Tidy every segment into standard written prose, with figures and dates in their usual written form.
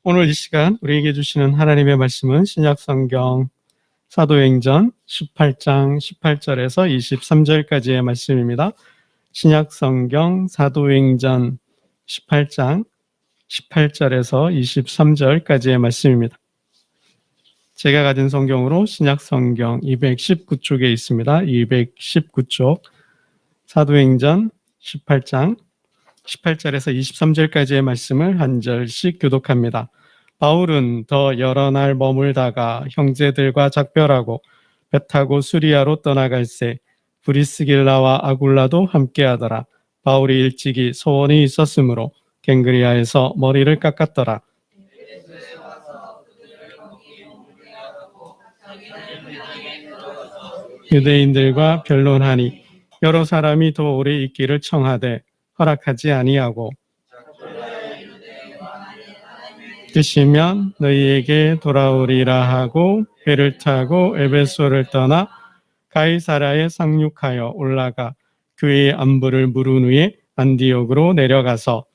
오늘 이 시간 우리에게 주시는 하나님의 말씀은 신약성경 사도행전 18장 18절에서 23절까지의 말씀입니다. 신약성경 사도행전 18장 18절에서 23절까지의 말씀입니다. 제가 가진 성경으로 신약성경 219쪽에 있습니다. 219쪽 사도행전 18장 18절에서 23절까지의 말씀을 한 절씩 교독합니다. 바울은 더 여러 날 머물다가 형제들과 작별하고 배 타고 수리아로 떠나갈새 브리스길라와 아굴라도 함께하더라. 바울이 일찍이 소원이 있었으므로 갱그리아에서 머리를 깎았더라. 유대인들과 변론하니 여러 사람이 더 오래 있기를 청하되 허락하지 아니하고 뜻이면 너희에게 돌아오리라 하고 배를 타고 에베소를 떠나 가이사랴에 상륙하여 올라가 교회의 안부를 물은 후에 안디옥으로 내려가서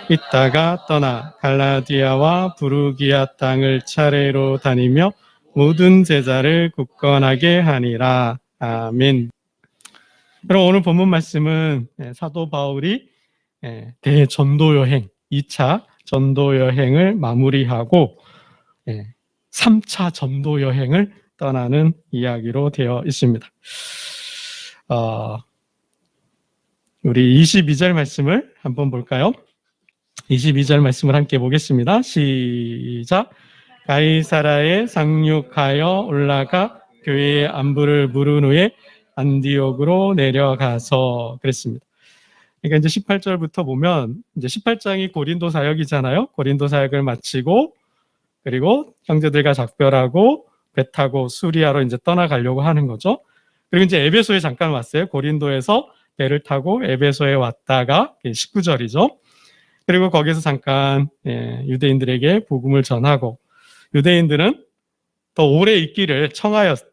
있다가 떠나 갈라디아와 부르기아 땅을 차례로 다니며 모든 제자를 굳건하게 하니라. 아멘. 그럼 오늘 본문 말씀은 사도 바울이 대전도 여행 2차 전도 여행을 마무리하고 3차 전도 여행을 떠나는 이야기로 되어 있습니다. 우리 22절 말씀을 한번 볼까요? 22절 말씀을 함께 보겠습니다. 시작. 가이사랴에 상륙하여 올라가 교회의 안부를 물은 후에 안디옥으로 내려가서 그랬습니다. 그러니까 이제 18절부터 보면 이제 18장이 고린도 사역이잖아요. 고린도 사역을 마치고 그리고 형제들과 작별하고 배 타고 수리아로 이제 떠나가려고 하는 거죠. 그리고 이제 에베소에 잠깐 왔어요. 고린도에서 배를 타고 에베소에 왔다가 19절이죠. 그리고 거기서 잠깐 유대인들에게 복음을 전하고 유대인들은 더 오래 있기를 청하였다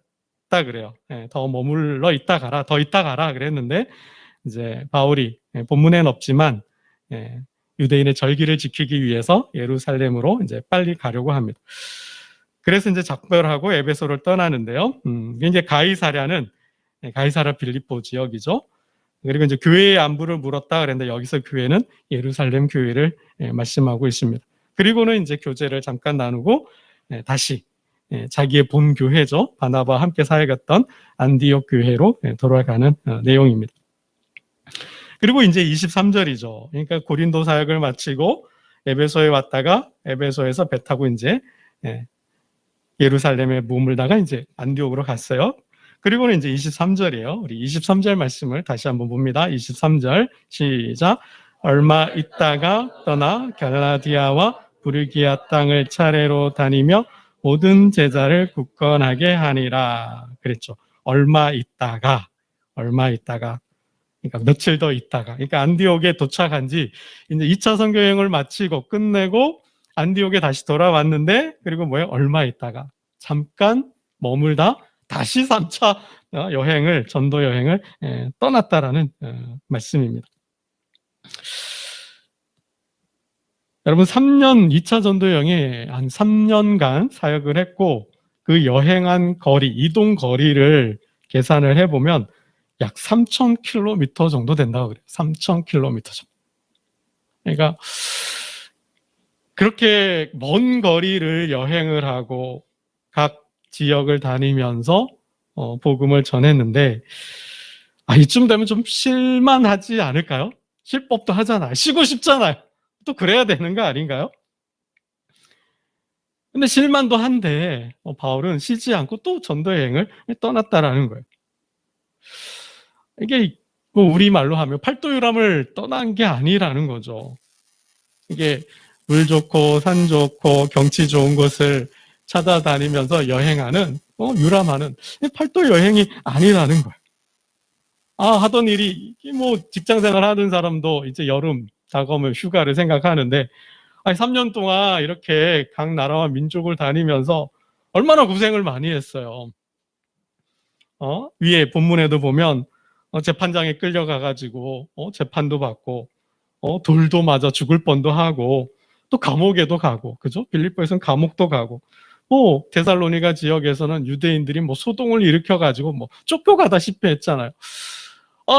그래요. 더 머물러 있다 가라, 더 있다 가라 그랬는데 이제 바울이 본문에는 없지만 유대인의 절기를 지키기 위해서 예루살렘으로 이제 빨리 가려고 합니다. 그래서 이제 작별하고 에베소를 떠나는데요. 이제 가이사랴는 가이사랴 빌립보 지역이죠. 그리고 이제 교회의 안부를 물었다 그랬는데 여기서 교회는 예루살렘 교회를 말씀하고 있습니다. 그리고는 이제 교제를 잠깐 나누고 다시 자기의 본 교회죠. 바나바와 함께 사역했던 안디옥 교회로 돌아가는 내용입니다. 그리고 이제 23절이죠. 그러니까 고린도 사역을 마치고 에베소에 왔다가 에베소에서 배 타고 이제 예루살렘에 머물다가 이제 안디옥으로 갔어요. 그리고는 이제 23절이에요. 우리 23절 말씀을 다시 한번 봅니다. 23절 시작. 얼마 있다가 떠나 갈라디아와 부르기아 땅을 차례로 다니며 모든 제자를 굳건하게 하니라 그랬죠. 얼마 있다가 그러니까 며칠 더 있다가 그러니까 안디옥에 도착한 지 이제 2차 선교여행을 마치고 끝내고 안디옥에 다시 돌아왔는데 그리고 뭐예요? 얼마 있다가 잠깐 머물다 다시 3차 여행을 전도 여행을 떠났다라는 말씀입니다. 여러분 3년 2차 전도 여행에 한 3년간 사역을 했고 그 여행한 거리, 이동 거리를 계산을 해보면 약 3,000km 정도 된다고 그래요. 3,000km 정도. 그러니까 그렇게 먼 거리를 여행을 하고 각 지역을 다니면서 복음을 전했는데 이쯤 되면 좀 쉴만하지 않을까요? 쉴 법도 하잖아요. 쉬고 싶잖아요. 또 그래야 되는 거 아닌가요? 근데 쉴만도 한데 바울은 쉬지 않고 또 전도 여행을 떠났다라는 거예요. 이게 우리말로 하면 팔도유람을 떠난 게 아니라는 거죠. 이게 물 좋고 산 좋고 경치 좋은 곳을 찾아다니면서 여행하는 유람하는 팔도 여행이 아니라는 거예요. 하던 일이 직장생활 하는 사람도 이제 여름 다가오면 휴가를 생각하는데 3년 동안 이렇게 각 나라와 민족을 다니면서 얼마나 고생을 많이 했어요. 위에 본문에도 보면 재판장에 끌려가가지고 재판도 받고 돌도 맞아 죽을 뻔도 하고 또 감옥에도 가고, 그죠? 빌립보에서는 감옥도 가고, 뭐 데살로니가 지역에서는 유대인들이 뭐 소동을 일으켜가지고 뭐 쫓겨가다시피 했잖아요.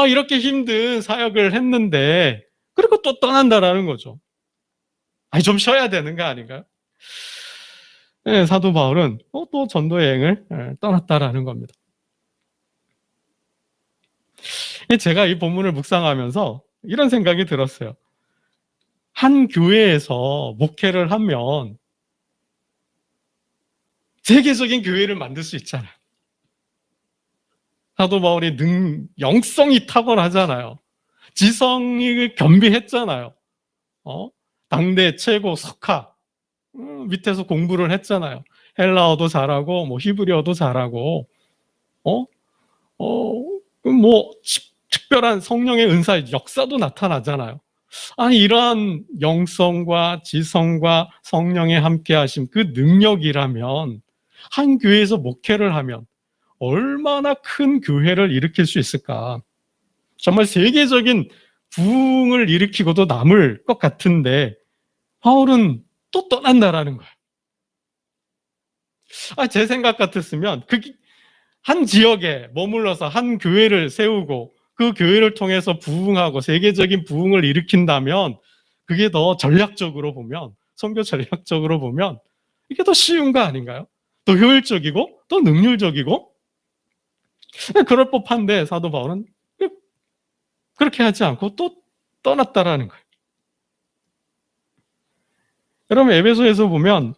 이렇게 힘든 사역을 했는데, 그리고 또 떠난다라는 거죠. 아니, 좀 쉬어야 되는 거 아닌가요? 네, 사도 바울은 또 전도 여행을 떠났다라는 겁니다. 제가 이 본문을 묵상하면서 이런 생각이 들었어요. 한 교회에서 목회를 하면 세계적인 교회를 만들 수 있잖아요. 사도 바울이 영성이 탁월하잖아요. 지성이 겸비했잖아요. 당대 최고 석학 밑에서 공부를 했잖아요. 헬라어도 잘하고 뭐 히브리어도 잘하고 뭐 특별한 성령의 은사 역사도 나타나잖아요. 아니 이러한 영성과 지성과 성령의 함께하심 그 능력이라면 한 교회에서 목회를 하면 얼마나 큰 교회를 일으킬 수 있을까? 정말 세계적인 부흥을 일으키고도 남을 것 같은데 바울은 또 떠난다라는 거예요. 제 생각 같았으면 한 지역에 머물러서 한 교회를 세우고 그 교회를 통해서 부흥하고 세계적인 부흥을 일으킨다면 그게 더 전략적으로 보면 선교 전략적으로 보면 이게 더 쉬운 거 아닌가요? 더 효율적이고 더 능률적이고 그럴 법한데 사도 바울은 그렇게 하지 않고 또 떠났다라는 거예요. 여러분 에베소에서 보면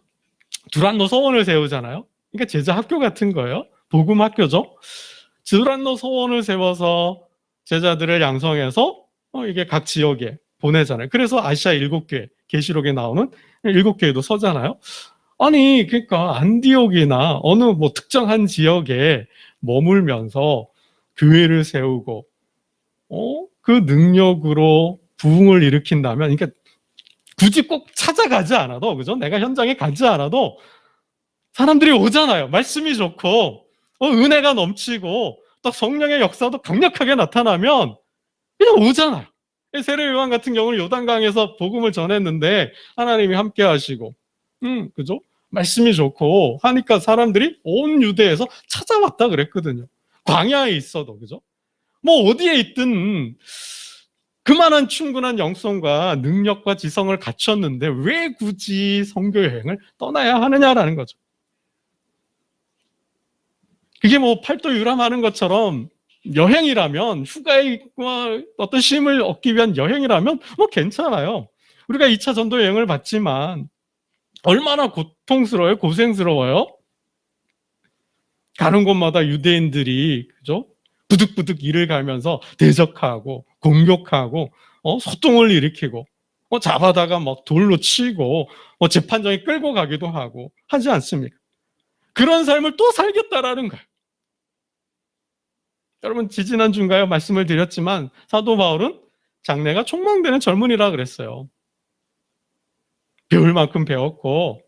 두란노 서원을 세우잖아요. 그러니까 제자 학교 같은 거예요. 복음 학교죠. 두란노 서원을 세워서 제자들을 양성해서 이게 각 지역에 보내잖아요. 그래서 아시아 7개, 계시록에 나오는 7개에도 서잖아요. 아니 그러니까 안디옥이나 어느 뭐 특정한 지역에 머물면서 교회를 세우고 그 능력으로 부흥을 일으킨다면 그러니까 굳이 꼭 찾아가지 않아도 그죠? 내가 현장에 가지 않아도 사람들이 오잖아요. 말씀이 좋고 은혜가 넘치고 또 성령의 역사도 강력하게 나타나면 그냥 오잖아요. 세례 요한 같은 경우는 요단강에서 복음을 전했는데 하나님이 함께 하시고 그죠? 말씀이 좋고 하니까 사람들이 온 유대에서 찾아왔다 그랬거든요. 광야에 있어도 그죠? 뭐 어디에 있든 그만한 충분한 영성과 능력과 지성을 갖췄는데 왜 굳이 선교 여행을 떠나야 하느냐라는 거죠. 그게 뭐 팔도 유람하는 것처럼 여행이라면 휴가의 어떤 쉼을 얻기 위한 여행이라면 뭐 괜찮아요. 우리가 2차 전도 여행을 봤지만 얼마나 고통스러워요, 고생스러워요. 가는 곳마다 유대인들이 그죠? 부득부득 일을 갈면서 대적하고 공격하고 소동을 일으키고 잡아다가 막 돌로 치고 재판장에 끌고 가기도 하고 하지 않습니까? 그런 삶을 또 살겠다라는 거예요. 여러분 지지난주인가요? 말씀을 드렸지만 사도 바울은 장래가 촉망되는 젊은이라 그랬어요. 배울 만큼 배웠고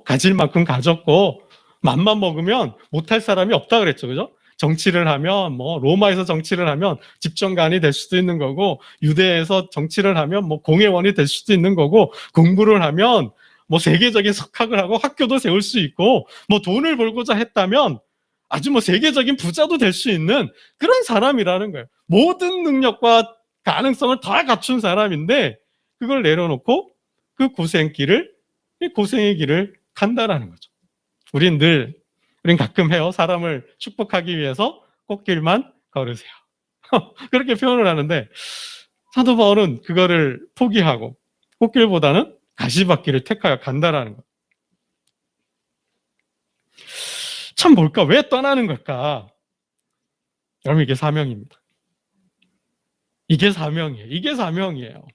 가질 만큼 가졌고 맘만 먹으면 못할 사람이 없다 그랬죠. 그죠? 정치를 하면 뭐 로마에서 정치를 하면 집정관이 될 수도 있는 거고 유대에서 정치를 하면 뭐 공회원이 될 수도 있는 거고 공부를 하면 뭐 세계적인 석학을 하고 학교도 세울 수 있고 뭐 돈을 벌고자 했다면 아주 뭐 세계적인 부자도 될 수 있는 그런 사람이라는 거예요. 모든 능력과 가능성을 다 갖춘 사람인데 그걸 내려놓고 그 고생의 길을 간다라는 거죠. 우린 가끔 해요. 사람을 축복하기 위해서 꽃길만 걸으세요. 그렇게 표현을 하는데 사도 바울은 그거를 포기하고 꽃길보다는 가시밭길을 택하여 간다라는 거예요. 참 뭘까? 왜 떠나는 걸까? 여러분 이게 사명입니다. 이게 사명이에요.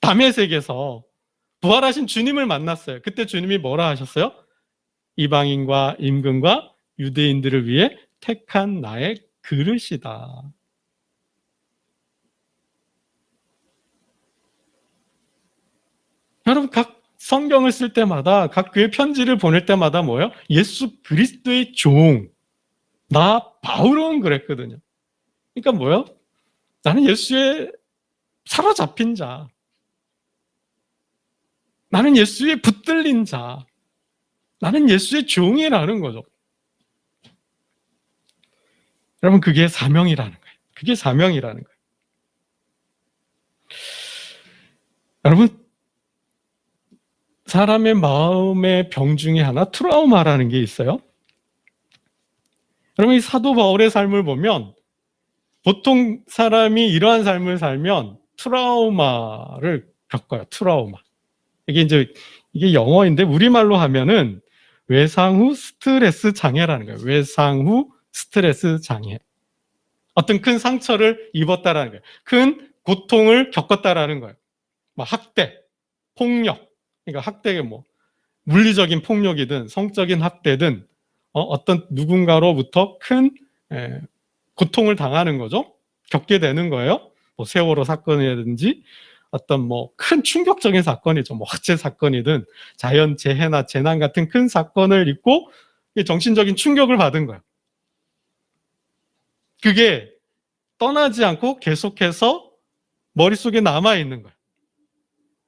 다메섹에서 부활하신 주님을 만났어요. 그때 주님이 뭐라 하셨어요? 이방인과 임금과 유대인들을 위해 택한 나의 그릇이다. 여러분 각 성경을 쓸 때마다 각 교회 편지를 보낼 때마다 뭐예요? 예수 그리스도의 종. 나 바울은 그랬거든요. 그러니까 뭐예요? 나는 예수의 사로잡힌 자. 나는 예수의 붙들린 자, 나는 예수의 종이라는 거죠. 여러분, 그게 사명이라는 거예요. 그게 사명이라는 거예요. 여러분, 사람의 마음의 병 중에 하나 트라우마라는 게 있어요. 여러분, 이 사도 바울의 삶을 보면 보통 사람이 이러한 삶을 살면 트라우마를 겪어요. 트라우마. 이게 영어인데 우리말로 하면은 외상 후 스트레스 장애라는 거예요. 외상 후 스트레스 장애. 어떤 큰 상처를 입었다라는 거예요. 큰 고통을 겪었다라는 거예요. 막 학대, 폭력. 그러니까 학대가 뭐 물리적인 폭력이든 성적인 학대든 어떤 누군가로부터 큰 고통을 당하는 거죠. 겪게 되는 거예요. 뭐 세월호 사건이라든지 어떤 뭐 큰 충격적인 사건이죠. 뭐 화재 사건이든 자연 재해나 재난 같은 큰 사건을 입고 정신적인 충격을 받은 거예요. 그게 떠나지 않고 계속해서 머릿속에 남아있는 거예요.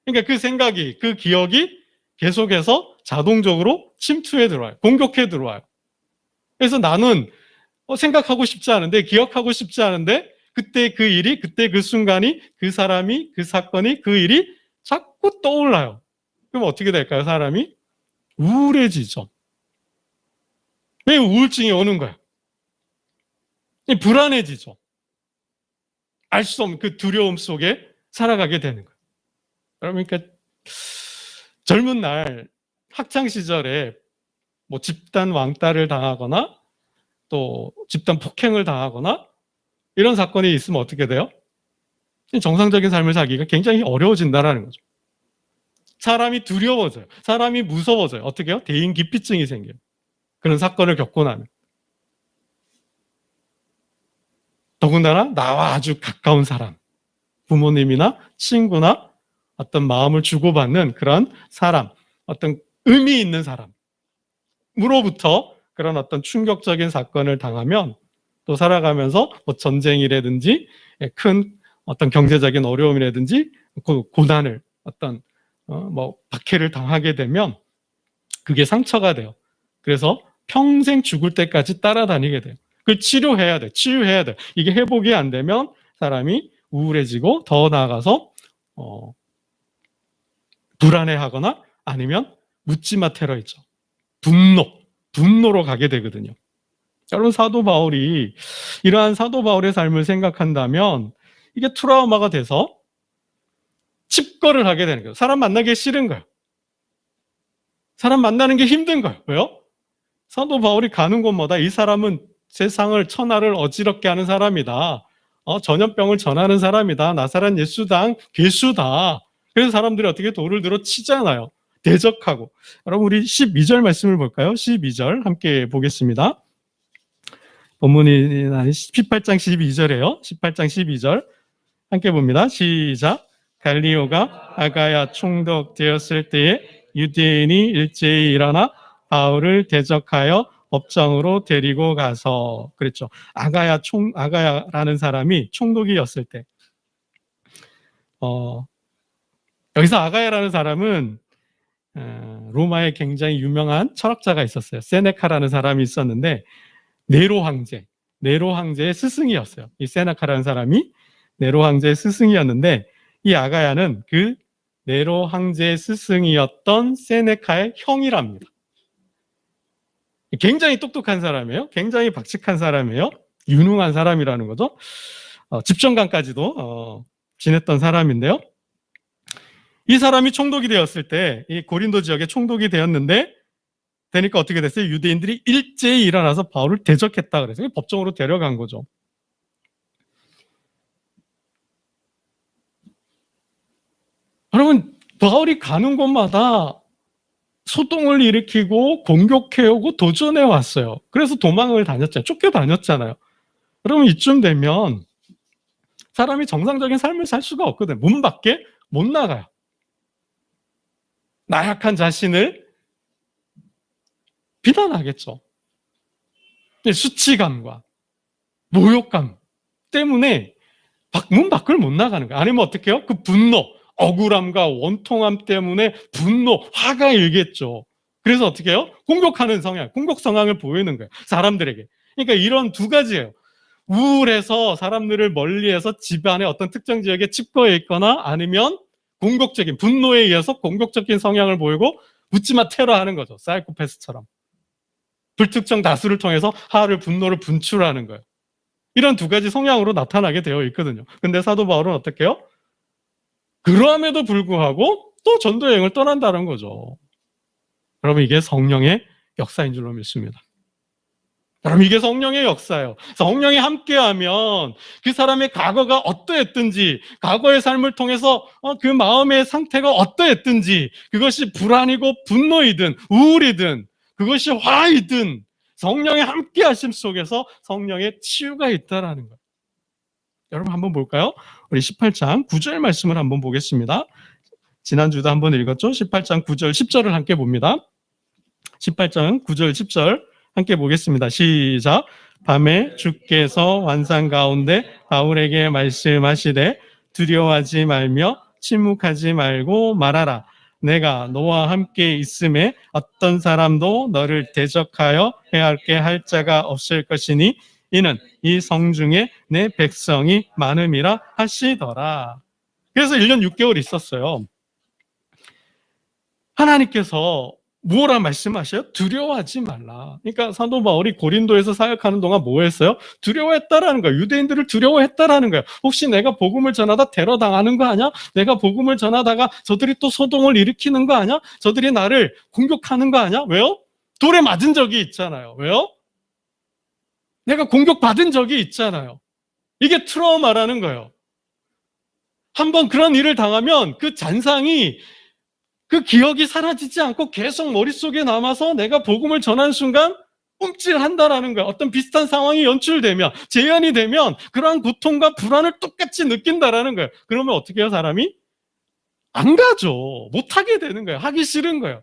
그러니까 그 생각이, 그 기억이 계속해서 자동적으로 침투해 들어와요. 공격해 들어와요. 그래서 나는 생각하고 싶지 않은데, 기억하고 싶지 않은데, 그때 그 일이, 그때 그 순간이, 그 사람이, 그 사건이, 그 일이 자꾸 떠올라요. 그럼 어떻게 될까요, 사람이? 우울해지죠. 왜 우울증이 오는 거예요? 불안해지죠. 알 수 없는 그 두려움 속에 살아가게 되는 거예요. 그러니까 젊은 날 학창 시절에 뭐 집단 왕따를 당하거나 또 집단 폭행을 당하거나 이런 사건이 있으면 어떻게 돼요? 정상적인 삶을 살기가 굉장히 어려워진다는 거죠. 사람이 두려워져요. 사람이 무서워져요. 어떻게 해요? 대인기피증이 생겨요. 그런 사건을 겪고 나면. 더군다나 나와 아주 가까운 사람, 부모님이나 친구나 어떤 마음을 주고받는 그런 사람, 어떤 의미 있는 사람으로부터 그런 어떤 충격적인 사건을 당하면 또 살아가면서 뭐 전쟁이라든지 큰 어떤 경제적인 어려움이라든지 고난을 어떤 뭐 박해를 당하게 되면 그게 상처가 돼요. 그래서 평생 죽을 때까지 따라다니게 돼요. 그걸 치료해야 돼. 치유해야 돼. 이게 회복이 안 되면 사람이 우울해지고 더 나아가서 불안해하거나 아니면 묻지마 테러 있죠. 분노로 가게 되거든요. 여러분, 사도 바울이 이러한 사도 바울의 삶을 생각한다면 이게 트라우마가 돼서 칩거를 하게 되는 거예요. 사람 만나기 싫은 거예요. 사람 만나는 게 힘든 거예요. 왜요? 사도 바울이 가는 곳마다 이 사람은 세상을 천하를 어지럽게 하는 사람이다. 전염병을 전하는 사람이다. 나사렛 예수당 괴수다. 그래서 사람들이 어떻게 돌을 들어 치잖아요. 대적하고. 여러분, 우리 12절 말씀을 볼까요? 12절 함께 보겠습니다. 본문이 18장 12절이에요. 18장 12절 함께 봅니다. 시작. 갈리오가 아가야 총독되었을 때에 유대인이 일제히 일어나 바울을 대적하여 법정으로 데리고 가서 그랬죠. 아가야라는 사람이 총독이었을 때, 여기서 아가야라는 사람은 로마에 굉장히 유명한 철학자가 있었어요. 세네카라는 사람이 있었는데 네로 황제의 스승이었어요. 이 세네카라는 사람이 네로 황제의 스승이었는데 이 아가야는 그 네로 황제의 스승이었던 세네카의 형이랍니다. 굉장히 똑똑한 사람이에요. 굉장히 박식한 사람이에요. 유능한 사람이라는 거죠. 집정관까지도 지냈던 사람인데요. 이 사람이 총독이 되었을 때, 이 고린도 지역에 총독이 되니까 어떻게 됐어요? 유대인들이 일제히 일어나서 바울을 대적했다 그래서 법정으로 데려간 거죠. 여러분, 바울이 가는 곳마다 소동을 일으키고 공격해오고 도전해 왔어요. 그래서 도망을 다녔잖아요. 쫓겨다녔잖아요. 그러면 이쯤 되면 사람이 정상적인 삶을 살 수가 없거든요. 문 밖에 못 나가요. 나약한 자신을 비난하겠죠. 수치감과 모욕감 때문에 문 밖을 못 나가는 거예요. 아니면 어떻게 해요? 그 분노, 억울함과 원통함 때문에 분노, 화가 일겠죠. 그래서 어떻게 해요? 공격하는 성향, 공격 성향을 보이는 거예요. 사람들에게. 그러니까 이런 두 가지예요. 우울해서 사람들을 멀리해서 집안의 어떤 특정 지역에 집거해 있거나 아니면 공격적인 분노에 의해서 공격적인 성향을 보이고 묻지마 테러하는 거죠. 사이코패스처럼. 불특정 다수를 통해서 화를, 분노를 분출하는 거예요. 이런 두 가지 성향으로 나타나게 되어 있거든요. 근데 사도 바울은 어떻게 해요? 그럼에도 불구하고 또 전도 여행을 떠난다는 거죠. 여러분, 이게 성령의 역사인 줄로 믿습니다. 여러분, 이게 성령의 역사예요. 성령이 함께하면 그 사람의 과거가 어떠했든지, 과거의 삶을 통해서 그 마음의 상태가 어떠했든지, 그것이 불안이고 분노이든 우울이든 그것이 화이든 성령의 함께하심 속에서 성령의 치유가 있다라는 거예요. 여러분, 한번 볼까요? 우리 18장 9절 말씀을 한번 보겠습니다. 지난주도 한번 읽었죠? 18장 9절 10절을 함께 봅니다. 18장 9절 10절 함께 보겠습니다. 시작. 밤에 주께서 환상 가운데 바울에게 말씀하시되 두려워하지 말며 침묵하지 말고 말하라. 내가 너와 함께 있음에 어떤 사람도 너를 대적하여 해할게 할 자가 없을 것이니 이는 이 성중에 내 백성이 많음이라 하시더라. 그래서 1년 6개월 있었어요. 하나님께서 뭐라 말씀하셔요? 두려워하지 말라. 그러니까 사도 바울이 고린도에서 사역하는 동안 뭐 했어요? 두려워했다라는 거예요. 유대인들을 두려워했다라는 거예요. 혹시 내가 복음을 전하다 테러 당하는 거 아니야? 내가 복음을 전하다가 저들이 또 소동을 일으키는 거 아니야? 저들이 나를 공격하는 거 아니야? 왜요? 돌에 맞은 적이 있잖아요. 왜요? 내가 공격받은 적이 있잖아요. 이게 트라우마라는 거예요. 한번 그런 일을 당하면 그 잔상이, 그 기억이 사라지지 않고 계속 머릿속에 남아서 내가 복음을 전하는 순간 움찔한다라는 거야. 어떤 비슷한 상황이 연출되면, 재현이 되면 그러한 고통과 불안을 똑같이 느낀다라는 거예요. 그러면 어떻게 해요, 사람이? 안 가죠. 못하게 되는 거예요. 하기 싫은 거예요.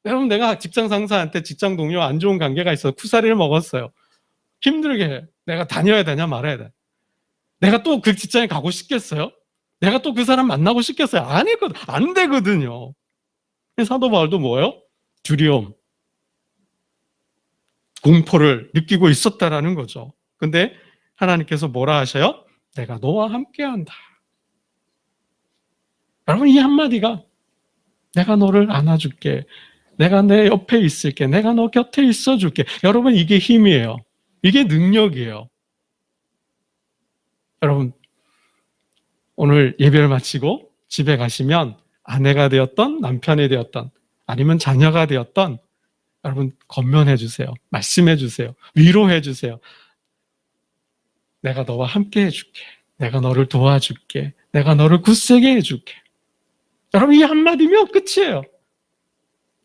여러분, 내가 직장 상사한테 직장 동료 안 좋은 관계가 있어서 쿠사리를 먹었어요. 힘들게 해. 내가 다녀야 되냐 말아야 돼. 내가 또 그 직장에 가고 싶겠어요? 내가 또 그 사람 만나고 싶겠어요? 아니거든. 안 되거든요. 사도 바울도 뭐예요? 두려움, 공포를 느끼고 있었다라는 거죠. 근데 하나님께서 뭐라 하셔요? 내가 너와 함께한다. 여러분, 이 한마디가 내가 너를 안아줄게, 내가 내 옆에 있을게, 내가 너 곁에 있어줄게. 여러분, 이게 힘이에요. 이게 능력이에요. 여러분, 오늘 예배를 마치고 집에 가시면 아내가 되었던, 남편이 되었던, 아니면 자녀가 되었던, 여러분 권면해 주세요. 말씀해 주세요. 위로해 주세요. 내가 너와 함께 해줄게. 내가 너를 도와줄게. 내가 너를 굳세게 해줄게. 여러분, 이 한마디면 끝이에요.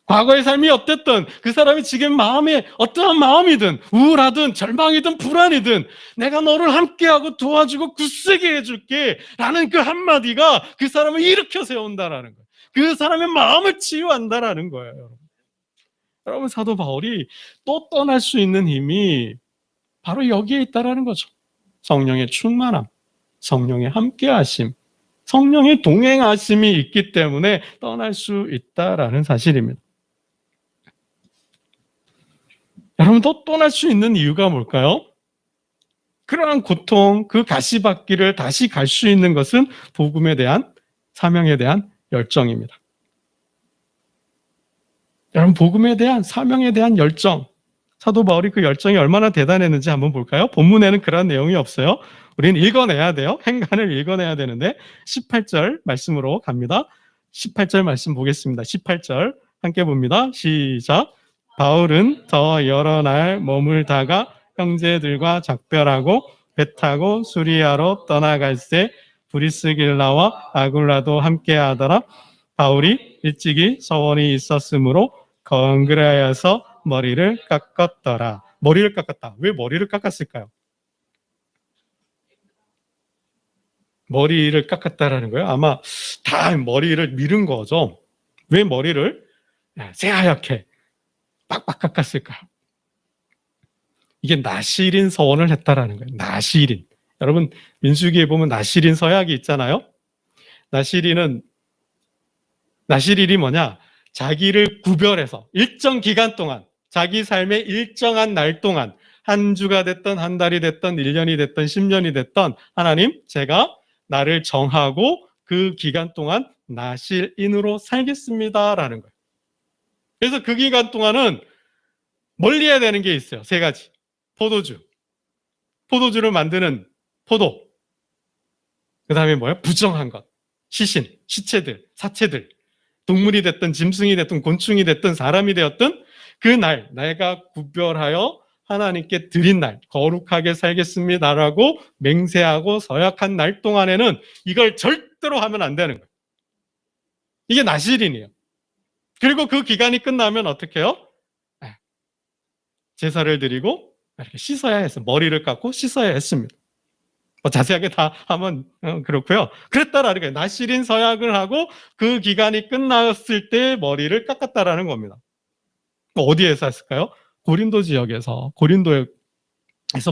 과거의 삶이 어땠든, 그 사람이 지금 마음에 어떠한 마음이든, 우울하든 절망이든 불안이든 내가 너를 함께하고 도와주고 굳세게 해줄게 라는 그 한마디가 그 사람을 일으켜 세운다라는 거예요. 그 사람의 마음을 치유한다라는 거예요. 여러분, 사도 바울이 또 떠날 수 있는 힘이 바로 여기에 있다라는 거죠. 성령의 충만함, 성령의 함께하심, 성령의 동행하심이 있기 때문에 떠날 수 있다라는 사실입니다. 여러분, 또 떠날 수 있는 이유가 뭘까요? 그러한 고통, 그 가시밭길을 다시 갈 수 있는 것은 복음에 대한, 사명에 대한 열정입니다. 여러분, 복음에 대한, 사명에 대한 열정, 사도 바울이 그 열정이 얼마나 대단했는지 한번 볼까요? 본문에는 그런 내용이 없어요. 우리는 읽어내야 돼요. 행간을 읽어내야 되는데 18절 말씀으로 갑니다. 18절 말씀 보겠습니다. 18절 함께 봅니다. 시작. 바울은 더 여러 날 머물다가 형제들과 작별하고 배 타고 수리아로 떠나갈새 브리스길라와 아굴라도 함께 하더라. 바울이 일찍이 서원이 있었으므로 건그라에서 머리를 깎았더라. 머리를 깎았다. 왜 머리를 깎았을까요? 머리를 깎았다라는 거예요. 아마 다 머리를 밀은 거죠. 왜 머리를 새하얗게 빡빡 깎았을까요? 이게 나실인 서원을 했다라는 거예요. 나실인. 여러분, 민수기에 보면 나실인 서약이 있잖아요. 나실인이 뭐냐? 자기를 구별해서 일정 기간 동안, 자기 삶의 일정한 날 동안, 한 주가 됐던, 한 달이 됐던, 1년이 됐던, 10년이 됐던, 하나님, 제가 나를 정하고 그 기간 동안 나실인으로 살겠습니다라는 거예요. 그래서 그 기간 동안은 멀리 해야 되는 게 있어요. 세 가지. 포도주를 만드는 포도. 그 다음에 뭐예요? 부정한 것. 시신, 시체들, 사체들. 동물이 됐든 짐승이 됐든 곤충이 됐든 사람이 되었든 그 날 내가 구별하여 하나님께 드린 날 거룩하게 살겠습니다라고 맹세하고 서약한 날 동안에는 이걸 절대로 하면 안 되는 거예요. 이게 나실인이에요. 그리고 그 기간이 끝나면 어떻게 해요? 제사를 드리고 이렇게 씻어야 했어요. 머리를 깎고 씻어야 했습니다. 자세하게 다 하면 그렇고요. 그랬다라는 거예요. 나실인 서약을 하고 그 기간이 끝났을 때 머리를 깎았다라는 겁니다. 어디에서 했을까요? 고린도 지역에서, 고린도에서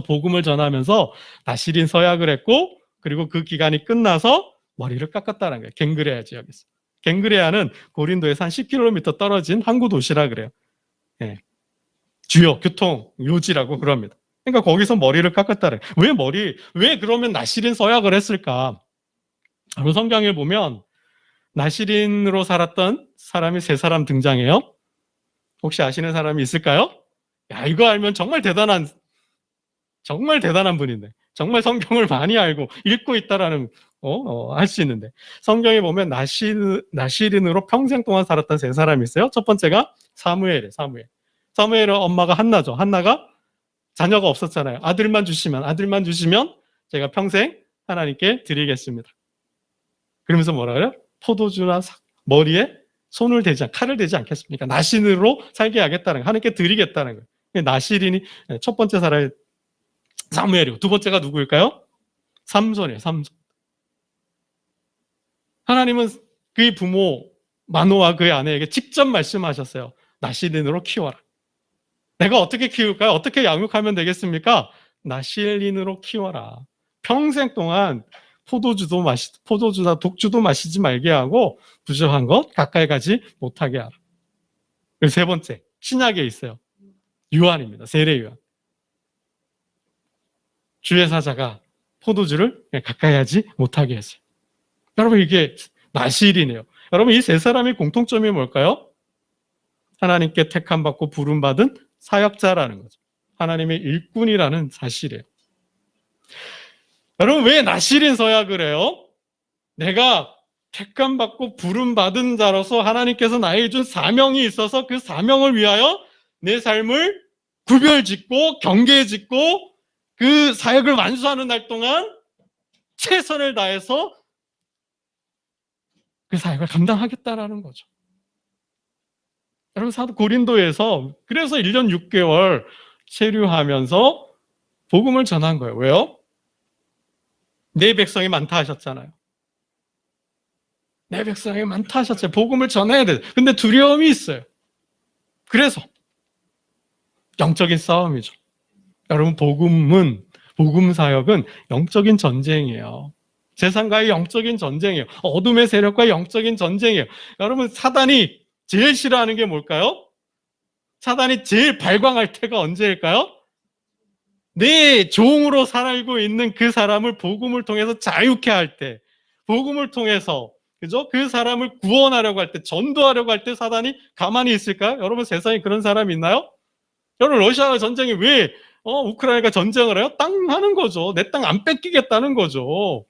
복음을 전하면서 나실인 서약을 했고, 그리고 그 기간이 끝나서 머리를 깎았다는 거예요. 갱그레아 지역에서. 갱그레아는 고린도에서 한 10km 떨어진 항구 도시라 그래요. 예. 주요 교통 요지라고 그럽니다. 그러니까 거기서 머리를 깎았다래. 왜 그러면 나실인 서약을 했을까? 성경에 보면 나실인으로 살았던 사람이 세 사람 등장해요. 혹시 아시는 사람이 있을까요? 야, 이거 알면 정말 대단한 분인데. 정말 성경을 많이 알고 읽고 있다라는, 할 수 있는데. 성경에 보면 나실인으로 평생 동안 살았던 세 사람이 있어요. 첫 번째가 사무엘이에요, 사무엘. 사무엘은 엄마가 한나죠. 한나가 자녀가 없었잖아요. 아들만 주시면 제가 평생 하나님께 드리겠습니다. 그러면서 뭐라 그래요? 포도주나 머리에 칼을 대지 않겠습니까? 나실인으로 살게 하겠다는 거예요. 하나님께 드리겠다는 거예요. 나실인이 첫 번째 사람이 사무엘이고 두 번째가 누구일까요? 삼손이에요. 삼손. 하나님은 그의 부모 마노와 그의 아내에게 직접 말씀하셨어요. 나실인으로 키워라. 내가 어떻게 키울까요? 어떻게 양육하면 되겠습니까? 나실인으로 키워라. 평생 동안 포도주나 독주도 마시지 말게 하고 부정한 것 가까이 가지 못하게 하라. 그리고 세 번째, 신약에 있어요. 요한입니다. 세례 요한. 주의 사자가 포도주를 가까이 하지 못하게 했어요. 여러분, 이게 나실이네요. 여러분, 이 세 사람의 공통점이 뭘까요? 하나님께 택함받고 부름받은 사역자라는 거죠. 하나님의 일꾼이라는 사실이에요. 여러분, 왜 나실인 서약을 해요? 내가 택함받고 부름받은 자로서 하나님께서 나에게 준 사명이 있어서 그 사명을 위하여 내 삶을 구별짓고 경계짓고 그 사역을 완수하는 날 동안 최선을 다해서 그 사역을 감당하겠다라는 거죠. 여러분, 사도 고린도에서 그래서 1년 6개월 체류하면서 복음을 전한 거예요. 왜요? 내 백성이 많다 하셨잖아요. 내 백성이 많다 하셨잖아요. 복음을 전해야 돼. 근데 두려움이 있어요. 그래서 영적인 싸움이죠. 여러분, 복음 사역은 영적인 전쟁이에요. 세상과의 영적인 전쟁이에요. 어둠의 세력과의 영적인 전쟁이에요. 여러분, 사단이 제일 싫어하는 게 뭘까요? 사단이 제일 발광할 때가 언제일까요? 내 종으로 살고 있는 그 사람을 복음을 통해서 자유케 할 때, 복음을 통해서 그죠? 그 사람을 구원하려고 할 때, 전도하려고 할 때 사단이 가만히 있을까요? 여러분, 세상에 그런 사람이 있나요? 여러분, 러시아 전쟁이 왜 우크라이나가 전쟁을 해요? 땅 하는 거죠. 내 땅 안 뺏기겠다는 거죠.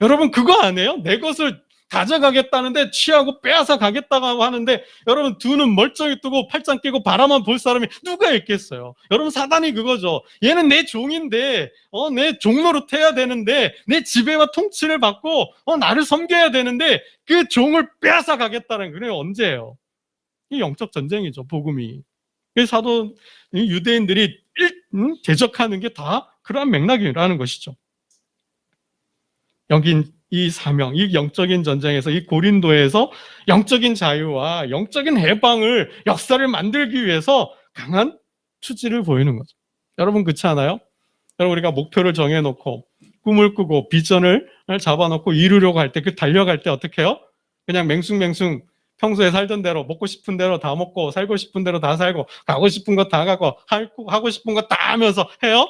여러분, 그거 안 해요? 내 것을 가져가겠다는데 취하고 빼앗아 가겠다고 하는데 여러분, 두 눈 멀쩡히 뜨고 팔짱 끼고 바라만 볼 사람이 누가 있겠어요? 여러분, 사단이 그거죠. 얘는 내 종인데 내 종노릇 해야 되는데 내 지배와 통치를 받고 나를 섬겨야 되는데 그 종을 빼앗아 가겠다는 거예요. 언제예요? 이 영적 전쟁이죠, 복음이. 사도 유대인들이 대적하는 게 다 그러한 맥락이라는 것이죠. 여기 이 사명, 이 영적인 전쟁에서, 이 고린도에서 영적인 자유와 영적인 해방을, 역사를 만들기 위해서 강한 투지를 보이는 거죠. 여러분, 그렇지 않아요? 여러분, 우리가 목표를 정해놓고 꿈을 꾸고 비전을 잡아놓고 이루려고 할 때, 그 달려갈 때 어떻게 해요? 그냥 맹숭맹숭 평소에 살던 대로 먹고 싶은 대로 다 먹고 살고 싶은 대로 다 살고 가고 싶은 거 다 가고 하고 싶은 거 다 하면서 해요?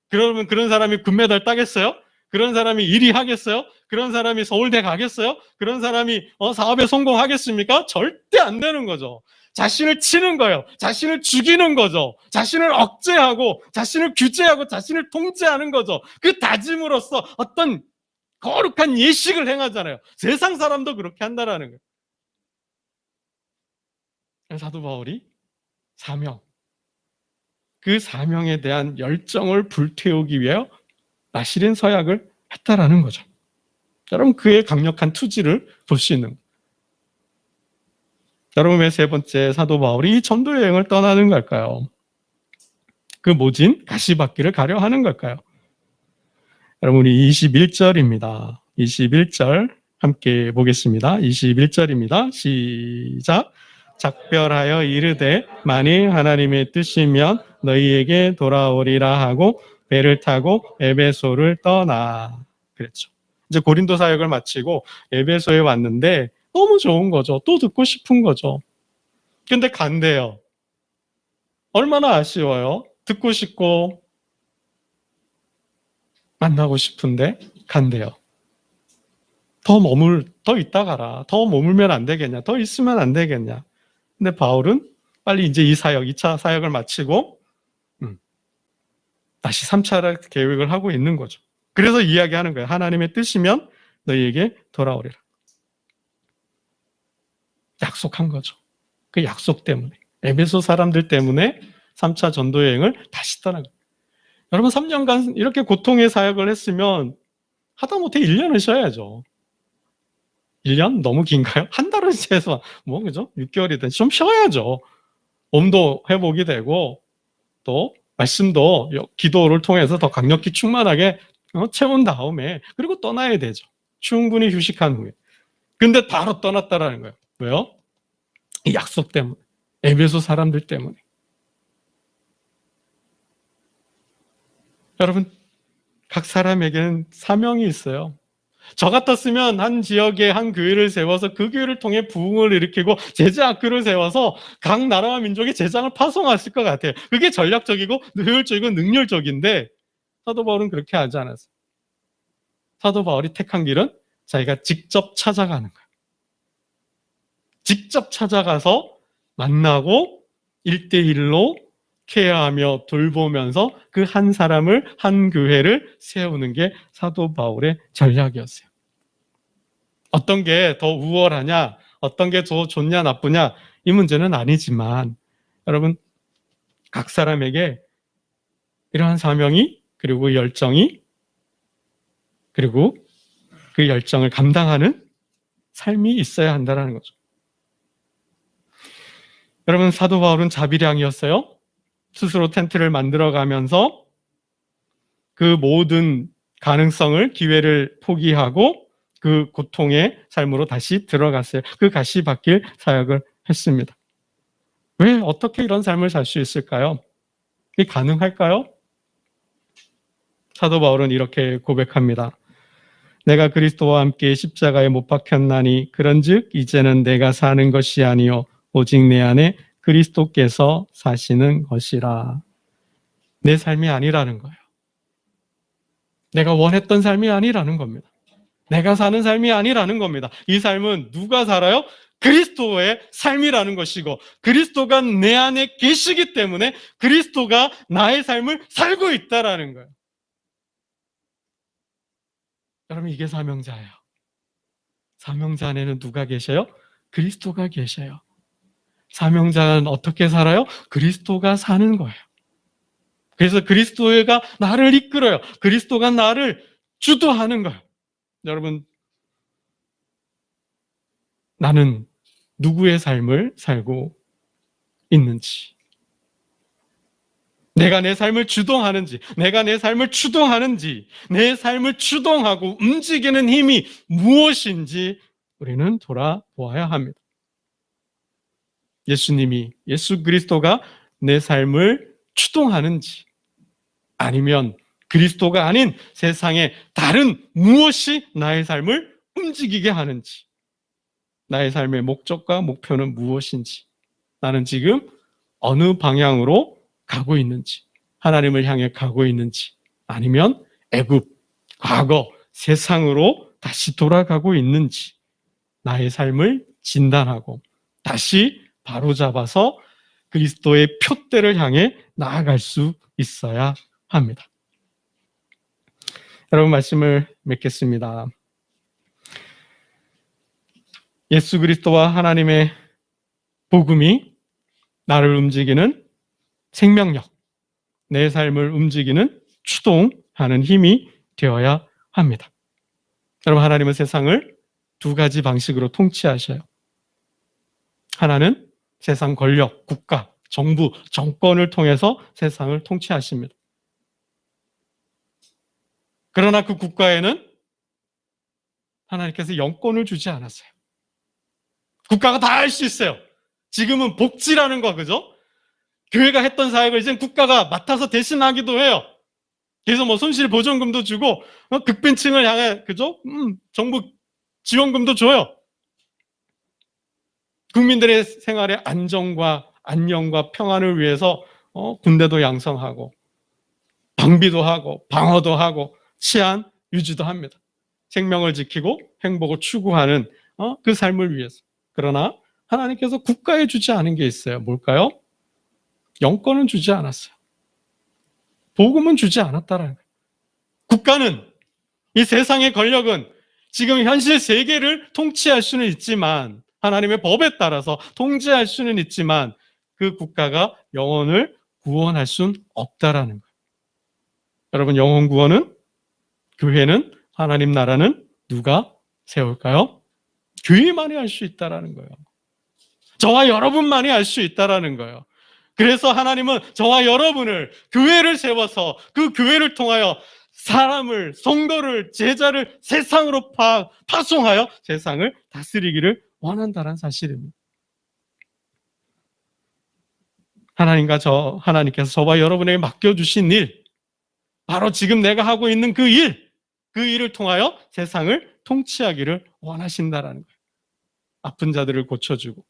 그러면 그런 사람이 금메달 따겠어요? 그런 사람이 1위 하겠어요? 그런 사람이 서울대 가겠어요? 그런 사람이 사업에 성공하겠습니까? 절대 안 되는 거죠. 자신을 치는 거예요. 자신을 죽이는 거죠. 자신을 억제하고 자신을 규제하고 자신을 통제하는 거죠. 그 다짐으로써 어떤 거룩한 예식을 행하잖아요. 세상 사람도 그렇게 한다라는 거예요. 사도 바울이 사명, 그 사명에 대한 열정을 불태우기 위해 나시린 서약을 했다라는 거죠. 여러분, 그의 강력한 투지를 볼 수 있는 거예요. 여러분, 왜 세 번째 사도 바울이 전도 여행을 떠나는 걸까요? 그 모진 가시밭길을 가려 하는 걸까요? 여러분이 21절입니다. 21절 함께 보겠습니다. 21절입니다. 시작. 작별하여 이르되 만일 하나님의 뜻이면 너희에게 돌아오리라 하고 배를 타고 에베소를 떠나 그랬죠. 이제 고린도 사역을 마치고 에베소에 왔는데 너무 좋은 거죠. 또 듣고 싶은 거죠. 근데 간대요. 얼마나 아쉬워요. 듣고 싶고 만나고 싶은데 간대요. 더 있다 가라. 더 머물면 안 되겠냐. 더 있으면 안 되겠냐. 근데 바울은 빨리 이제 이 사역, 2차 사역을 마치고 다시 3차 계획을 하고 있는 거죠. 그래서 이야기하는 거예요. 하나님의 뜻이면 너희에게 돌아오리라. 약속한 거죠. 그 약속 때문에. 에베소 사람들 때문에 3차 전도 여행을 다시 떠난 거예요. 여러분 3년간 이렇게 고통의 사역을 했으면 하다못해 1년을 쉬어야죠. 1년? 너무 긴가요? 한 달은 최소한 그죠? 6개월이든 좀 쉬어야죠. 몸도 회복이 되고 또 말씀도 기도를 통해서 더 강력히 충만하게 채운 다음에 그리고 떠나야 되죠. 충분히 휴식한 후에. 근데 바로 떠났다라는 거예요. 왜요? 이 약속 때문에. 에베소 사람들 때문에. 여러분, 각 사람에게는 사명이 있어요. 저 같았으면 한 지역에 한 교회를 세워서 그 교회를 통해 부흥을 일으키고 제자학교를 세워서 각 나라와 민족의 제장을 파송했을 것 같아요. 그게 전략적이고 효율적이고 능률적인데 사도 바울은 그렇게 하지 않았어요. 사도 바울이 택한 길은 자기가 직접 찾아가는 거예요. 직접 찾아가서 만나고 1대1로 케어하며 돌보면서 그 한 사람을, 한 교회를 세우는 게 사도 바울의 전략이었어요. 어떤 게 더 우월하냐, 어떤 게 더 좋냐, 나쁘냐, 이 문제는 아니지만, 여러분, 각 사람에게 이러한 사명이, 그리고 열정이, 그리고 그 열정을 감당하는 삶이 있어야 한다는 거죠. 여러분, 사도 바울은 자비량이었어요. 스스로 텐트를 만들어가면서 그 모든 가능성을, 기회를 포기하고 그 고통의 삶으로 다시 들어갔어요. 그 가시밭길 사역을 했습니다. 왜 어떻게 이런 삶을 살 수 있을까요? 이게 가능할까요? 사도 바울은 이렇게 고백합니다. 내가 그리스도와 함께 십자가에 못 박혔나니 그런즉 이제는 내가 사는 것이 아니요 오직 내 안에 그리스도께서 사시는 것이라. 내 삶이 아니라는 거예요. 내가 원했던 삶이 아니라는 겁니다. 내가 사는 삶이 아니라는 겁니다. 이 삶은 누가 살아요? 그리스도의 삶이라는 것이고 그리스도가 내 안에 계시기 때문에 그리스도가 나의 삶을 살고 있다라는 거예요. 여러분, 이게 사명자예요. 사명자 안에는 누가 계셔요? 그리스도가 계셔요. 사명자는 어떻게 살아요? 그리스도가 사는 거예요. 그래서 그리스도가 나를 이끌어요. 그리스도가 나를 주도하는 거예요. 여러분, 나는 누구의 삶을 살고 있는지, 내가 내 삶을 주동하는지, 내가 내 삶을 추동하는지, 내 삶을 추동하고 움직이는 힘이 무엇인지 우리는 돌아보아야 합니다. 예수 그리스도가 내 삶을 추동하는지, 아니면 그리스도가 아닌 세상의 다른 무엇이 나의 삶을 움직이게 하는지, 나의 삶의 목적과 목표는 무엇인지, 나는 지금 어느 방향으로 가고 있는지, 하나님을 향해 가고 있는지, 아니면 애굽, 과거, 세상으로 다시 돌아가고 있는지, 나의 삶을 진단하고 다시 바로잡아서 그리스도의 표대를 향해 나아갈 수 있어야 합니다. 여러분, 말씀을 맺겠습니다. 예수 그리스도와 하나님의 복음이 나를 움직이는 생명력, 내 삶을 움직이는 추동하는 힘이 되어야 합니다. 여러분, 하나님은 세상을 두 가지 방식으로 통치하셔요. 하나는 세상 권력, 국가, 정부, 정권을 통해서 세상을 통치하십니다. 그러나 그 국가에는 하나님께서 영권을 주지 않았어요. 국가가 다 할 수 있어요. 지금은 복지라는 거, 그죠? 교회가 했던 사역을 이제 국가가 맡아서 대신하기도 해요. 그래서 뭐 손실보전금도 주고, 극빈층을 향해, 그죠? 정부 지원금도 줘요. 국민들의 생활의 안정과 안녕과 평안을 위해서 군대도 양성하고, 방비도 하고, 방어도 하고, 치안 유지도 합니다. 생명을 지키고 행복을 추구하는 그 삶을 위해서. 그러나 하나님께서 국가에 주지 않은 게 있어요. 뭘까요? 영권은 주지 않았어요. 복음은 주지 않았다라는 거예요. 국가는, 이 세상의 권력은 지금 현실 세계를 통치할 수는 있지만, 하나님의 법에 따라서 통제할 수는 있지만, 그 국가가 영혼을 구원할 수는 없다라는 거예요. 여러분, 영혼 구원은, 교회는, 하나님 나라는 누가 세울까요? 교회만이 할 수 있다라는 거예요. 저와 여러분만이 할 수 있다라는 거예요. 그래서 하나님은 저와 여러분을, 교회를 세워서 그 교회를 통하여 사람을, 성도를, 제자를 세상으로 파송하여 세상을 다스리기를 원한다는 사실입니다. 하나님께서 저와 여러분에게 맡겨주신 일, 바로 지금 내가 하고 있는 그 일을 통하여 세상을 통치하기를 원하신다라는 거예요. 아픈 자들을 고쳐주고,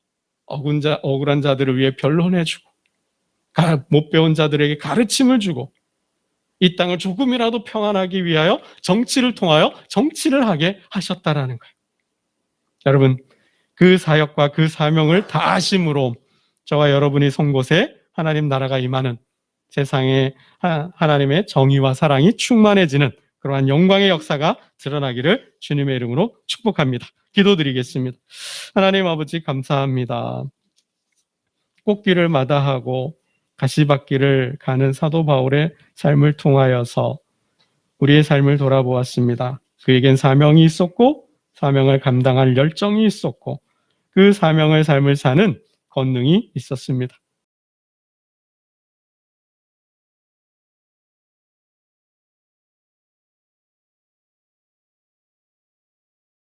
억울한 자들을 위해 변론해주고, 못 배운 자들에게 가르침을 주고, 이 땅을 조금이라도 평안하기 위하여 정치를 통하여 정치를 하게 하셨다라는 거예요. 여러분, 그 사역과 그 사명을 다하심으로 저와 여러분이 선 곳에 하나님 나라가 임하는, 세상에 하나님의 정의와 사랑이 충만해지는 그러한 영광의 역사가 드러나기를 주님의 이름으로 축복합니다. 기도드리겠습니다. 하나님 아버지, 감사합니다. 꽃길을 마다하고 가시밭길을 가는 사도 바울의 삶을 통하여서 우리의 삶을 돌아보았습니다. 그에겐 사명이 있었고, 사명을 감당할 열정이 있었고, 그 사명의 삶을 사는 권능이 있었습니다.